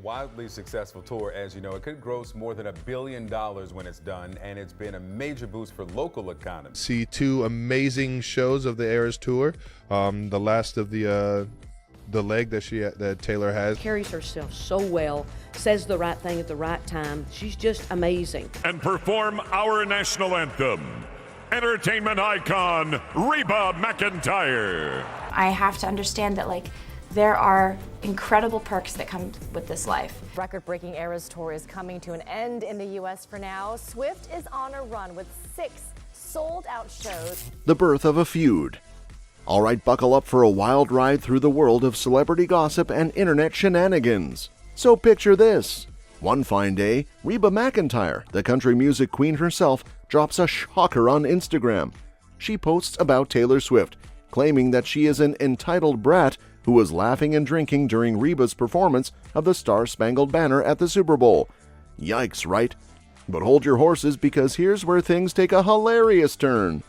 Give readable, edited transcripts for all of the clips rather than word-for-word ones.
wildly successful tour, as you know. It could gross more than $1 billion when it's done, and it's been a major boost for local economies. See two amazing shows of the Eras tour. The last of the leg that Taylor has. Carries herself so well, says the right thing at the right time. She's just amazing. And perform our national anthem, entertainment icon Reba McEntire. I have to understand that, there are incredible perks that come with this life. Record-breaking Eras tour is coming to an end in the U.S. for now. Swift is on a run with 6 sold-out shows. The birth of a feud. All right, buckle up for a wild ride through the world of celebrity gossip and internet shenanigans. So picture this. One fine day, Reba McEntire, the country music queen herself, drops a shocker on Instagram. She posts about Taylor Swift, claiming that she is an entitled brat who was laughing and drinking during Reba's performance of the Star-Spangled Banner at the Super Bowl. Yikes, right? But hold your horses, because here's where things take a hilarious turn.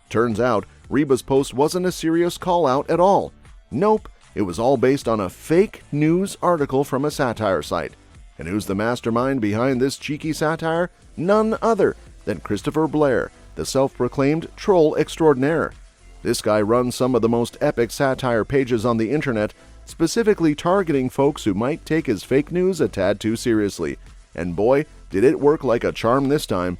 Turns out, Reba's post wasn't a serious call-out at all. Nope, it was all based on a fake news article from a satire site. And who's the mastermind behind this cheeky satire? None other than Christopher Blair, the self-proclaimed troll extraordinaire. This guy runs some of the most epic satire pages on the internet, specifically targeting folks who might take his fake news a tad too seriously. And boy, did it work like a charm this time.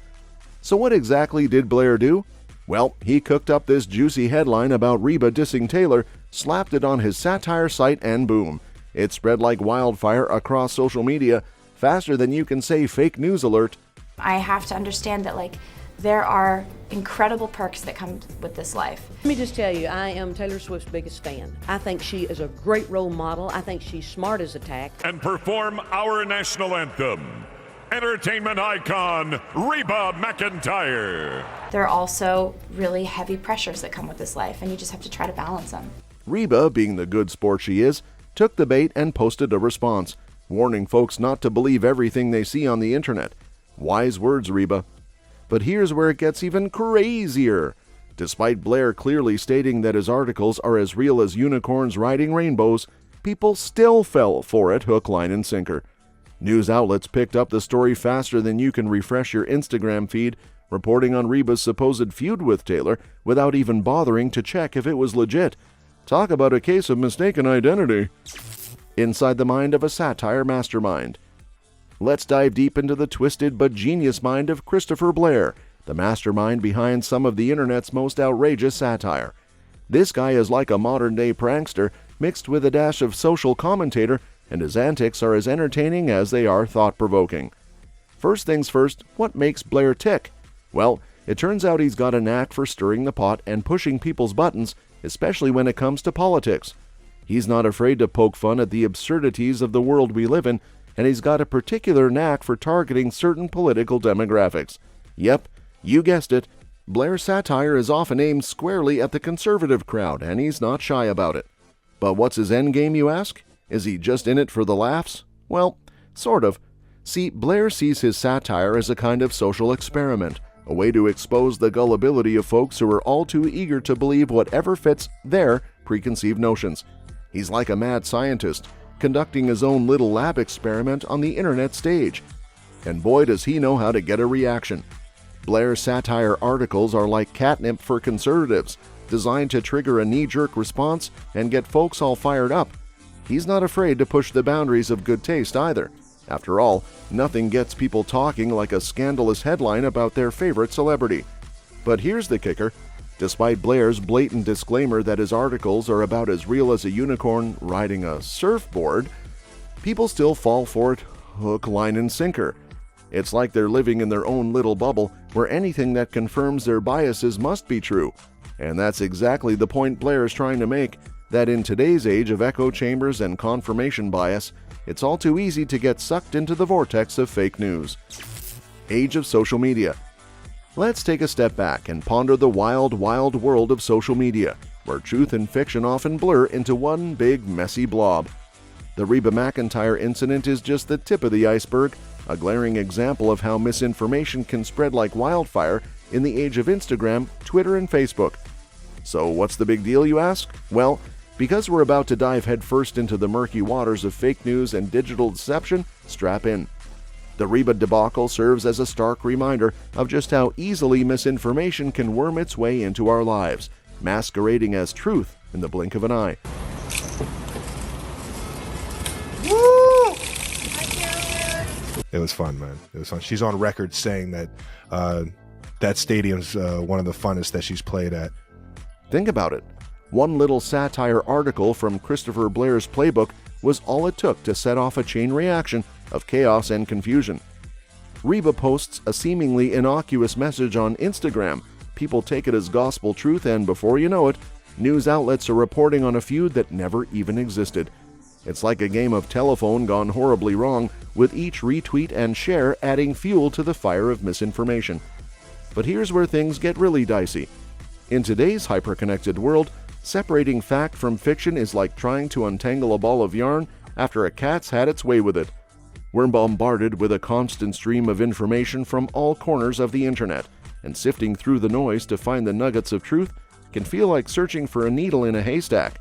So what exactly did Blair do? Well, he cooked up this juicy headline about Reba dissing Taylor, slapped it on his satire site, and boom. It spread like wildfire across social media, faster than you can say fake news alert. I have to understand that, there are incredible perks that come with this life. Let me just tell you, I am Taylor Swift's biggest fan. I think she is a great role model. I think she's smart as a tack. And perform our national anthem, entertainment icon Reba McEntire. There are also really heavy pressures that come with this life, and you just have to try to balance them. Reba, being the good sport she is, took the bait and posted a response, warning folks not to believe everything they see on the internet. Wise words, Reba. But here's where it gets even crazier. Despite Blair clearly stating that his articles are as real as unicorns riding rainbows, people still fell for it hook, line, and sinker. News outlets picked up the story faster than you can refresh your Instagram feed, reporting on Reba's supposed feud with Taylor without even bothering to check if it was legit. Talk about a case of mistaken identity. Inside the mind of a satire mastermind. Let's dive deep into the twisted but genius mind of Christopher Blair, the mastermind behind some of the internet's most outrageous satire. This guy is like a modern-day prankster mixed with a dash of social commentator, and his antics are as entertaining as they are thought-provoking. First things first, what makes Blair tick? Well, it turns out he's got a knack for stirring the pot and pushing people's buttons, especially when it comes to politics. He's not afraid to poke fun at the absurdities of the world we live in, and he's got a particular knack for targeting certain political demographics. Yep, you guessed it. Blair's satire is often aimed squarely at the conservative crowd, and he's not shy about it. But what's his endgame, you ask? Is he just in it for the laughs? Well, sort of. See, Blair sees his satire as a kind of social experiment, a way to expose the gullibility of folks who are all too eager to believe whatever fits their preconceived notions. He's like a mad scientist, conducting his own little lab experiment on the internet stage. And boy, does he know how to get a reaction. Blair's satire articles are like catnip for conservatives, designed to trigger a knee-jerk response and get folks all fired up. He's not afraid to push the boundaries of good taste either. After all, nothing gets people talking like a scandalous headline about their favorite celebrity. But here's the kicker. Despite Blair's blatant disclaimer that his articles are about as real as a unicorn riding a surfboard, people still fall for it hook, line, and sinker. It's like they're living in their own little bubble where anything that confirms their biases must be true. And that's exactly the point Blair is trying to make, that in today's age of echo chambers and confirmation bias, it's all too easy to get sucked into the vortex of fake news. Age of social media. Let's take a step back and ponder the wild, wild world of social media, where truth and fiction often blur into one big, messy blob. The Reba McEntire incident is just the tip of the iceberg, a glaring example of how misinformation can spread like wildfire in the age of Instagram, Twitter, and Facebook. So what's the big deal, you ask? Well, Because we're about to dive headfirst into the murky waters of fake news and digital deception, strap in. The Reba debacle serves as a stark reminder of just how easily misinformation can worm its way into our lives, masquerading as truth in the blink of an eye. It was fun, man. It was fun. She's on record saying that that stadium's one of the funnest that she's played at. Think about it. One little satire article from Christopher Blair's playbook was all it took to set off a chain reaction of chaos and confusion. Reba posts a seemingly innocuous message on Instagram. People take it as gospel truth, and before you know it, news outlets are reporting on a feud that never even existed. It's like a game of telephone gone horribly wrong, with each retweet and share adding fuel to the fire of misinformation. But here's where things get really dicey. In today's hyper-connected world, separating fact from fiction is like trying to untangle a ball of yarn after a cat's had its way with it. We're bombarded with a constant stream of information from all corners of the internet, and sifting through the noise to find the nuggets of truth can feel like searching for a needle in a haystack.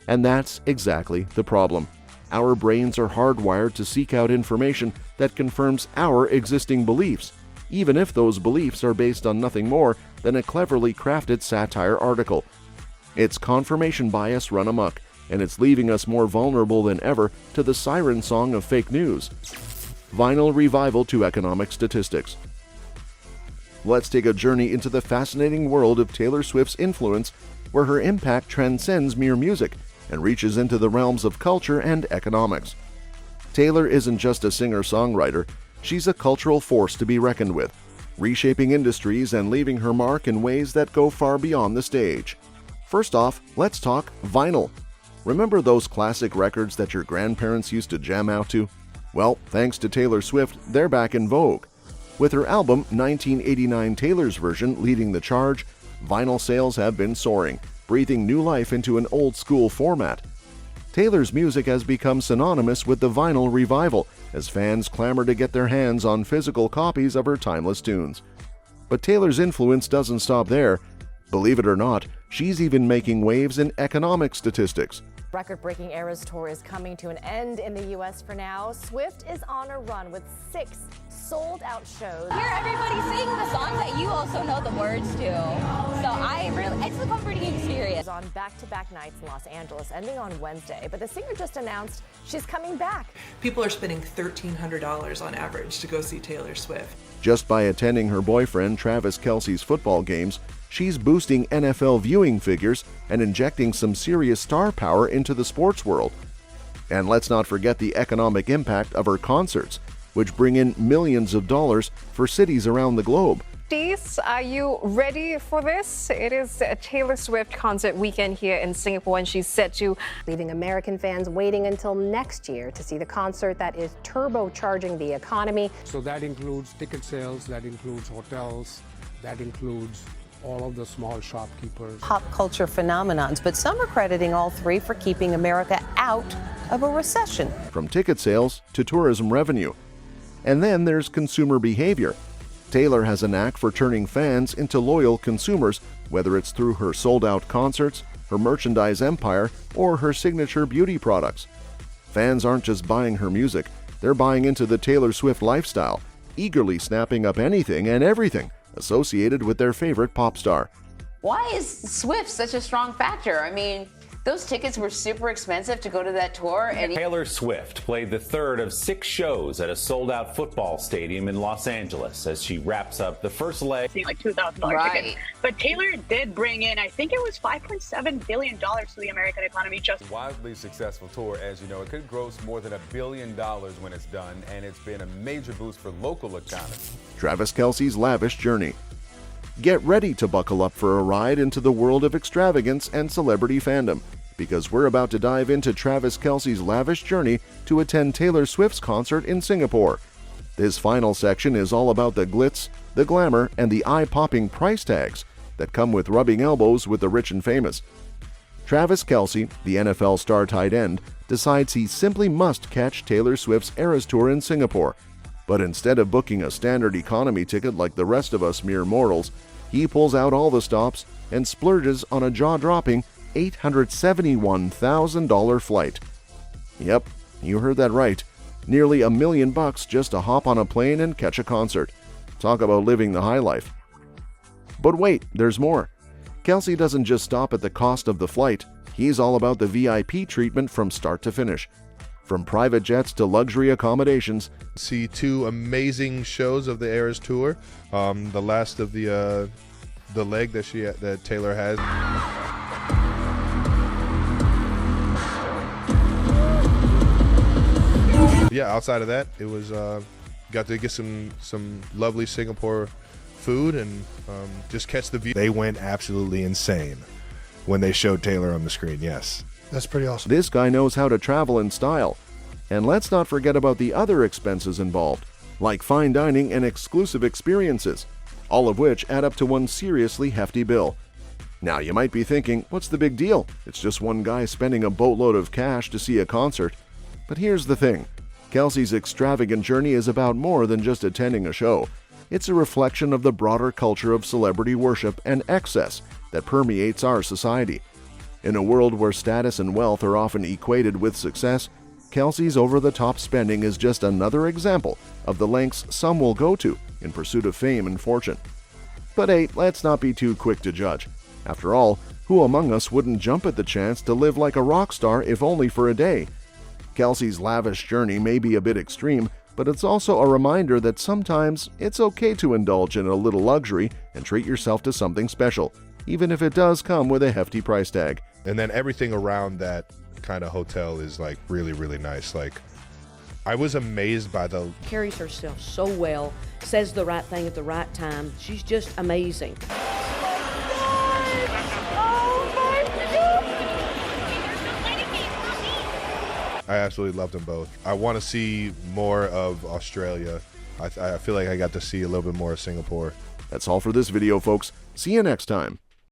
And that's exactly the problem. Our brains are hardwired to seek out information that confirms our existing beliefs, even if those beliefs are based on nothing more than a cleverly crafted satire article. It's confirmation bias run amok, and it's leaving us more vulnerable than ever to the siren song of fake news. Vinyl revival to economic statistics. Let's take a journey into the fascinating world of Taylor Swift's influence, where her impact transcends mere music and reaches into the realms of culture and economics. Taylor isn't just a singer-songwriter, she's a cultural force to be reckoned with, reshaping industries and leaving her mark in ways that go far beyond the stage. First off, let's talk vinyl. Remember those classic records that your grandparents used to jam out to? Well, thanks to Taylor Swift, they're back in vogue. With her album 1989 Taylor's Version leading the charge, vinyl sales have been soaring, breathing new life into an old-school format. Taylor's music has become synonymous with the vinyl revival, as fans clamor to get their hands on physical copies of her timeless tunes. But Taylor's influence doesn't stop there. Believe it or not, she's even making waves in economic statistics. Record-breaking Eras Tour is coming to an end in the U.S. for now. Swift is on a run with 6 sold-out shows. Hear everybody sing the songs that you also know the words to. So it's a comforting experience. On back-to-back nights in Los Angeles, ending on Wednesday, but the singer just announced she's coming back. People are spending $1,300 on average to go see Taylor Swift. Just by attending her boyfriend Travis Kelce's football games, she's boosting NFL viewing figures and injecting some serious star power into the sports world. And let's not forget the economic impact of her concerts, which bring in millions of dollars for cities around the globe. Steve, are you ready for this? It is a Taylor Swift concert weekend here in Singapore, and she's set to leaving American fans waiting until next year to see the concert that is turbocharging the economy. So that includes ticket sales, that includes hotels, that includes all of the small shopkeepers. Pop culture phenomenons, but some are crediting all three for keeping America out of a recession. From ticket sales to tourism revenue. And then there's consumer behavior. Taylor has a knack for turning fans into loyal consumers, whether it's through her sold-out concerts, her merchandise empire, or her signature beauty products. Fans aren't just buying her music, they're buying into the Taylor Swift lifestyle, eagerly snapping up anything and everything associated with their favorite pop star. Why is Swift such a strong factor? I mean, those tickets were super expensive to go to that tour. And Taylor Swift played the third of 6 shows at a sold-out football stadium in Los Angeles as she wraps up the first leg. Like $2,000 tickets. But Taylor did bring in, I think it was $5.7 billion to the American economy. Just wildly successful tour, as you know. It could gross more than $1 billion when it's done, and it's been a major boost for local economy. Travis Kelce's lavish journey. Get ready to buckle up for a ride into the world of extravagance and celebrity fandom, because we're about to dive into Travis Kelce's lavish journey to attend Taylor Swift's concert in Singapore. This final section is all about the glitz, the glamour, and the eye-popping price tags that come with rubbing elbows with the rich and famous. Travis Kelce, the NFL star tight end, decides he simply must catch Taylor Swift's Eras Tour in Singapore. But instead of booking a standard economy ticket like the rest of us mere mortals, he pulls out all the stops and splurges on a jaw-dropping $871,000 flight. Yep, you heard that right. Nearly $1 million just to hop on a plane and catch a concert. Talk about living the high life. But wait, there's more. Kelce doesn't just stop at the cost of the flight. He's all about the VIP treatment from start to finish. From private jets to luxury accommodations. See 2 amazing shows of the Eras Tour. The last of the leg that Taylor has. Yeah, outside of that, it was got to get some lovely Singapore food and just catch the view. They went absolutely insane when they showed Taylor on the screen. Yes, that's pretty awesome. This guy knows how to travel in style. And let's not forget about the other expenses involved, like fine dining and exclusive experiences, all of which add up to one seriously hefty bill. Now you might be thinking, what's the big deal? It's just one guy spending a boatload of cash to see a concert. But here's the thing. Kelce's extravagant journey is about more than just attending a show. It's a reflection of the broader culture of celebrity worship and excess that permeates our society. In a world where status and wealth are often equated with success, Kelce's over-the-top spending is just another example of the lengths some will go to in pursuit of fame and fortune. But hey, let's not be too quick to judge. After all, who among us wouldn't jump at the chance to live like a rock star if only for a day? Kelce's lavish journey may be a bit extreme, but it's also a reminder that sometimes it's okay to indulge in a little luxury and treat yourself to something special, even if it does come with a hefty price tag. And then everything around that kind of hotel is like really, really nice. Like, I was amazed by the... Carries herself so well, says the right thing at the right time. She's just amazing. I absolutely loved them both. I want to see more of Australia. I feel like I got to see a little bit more of Singapore. That's all for this video, folks. See you next time.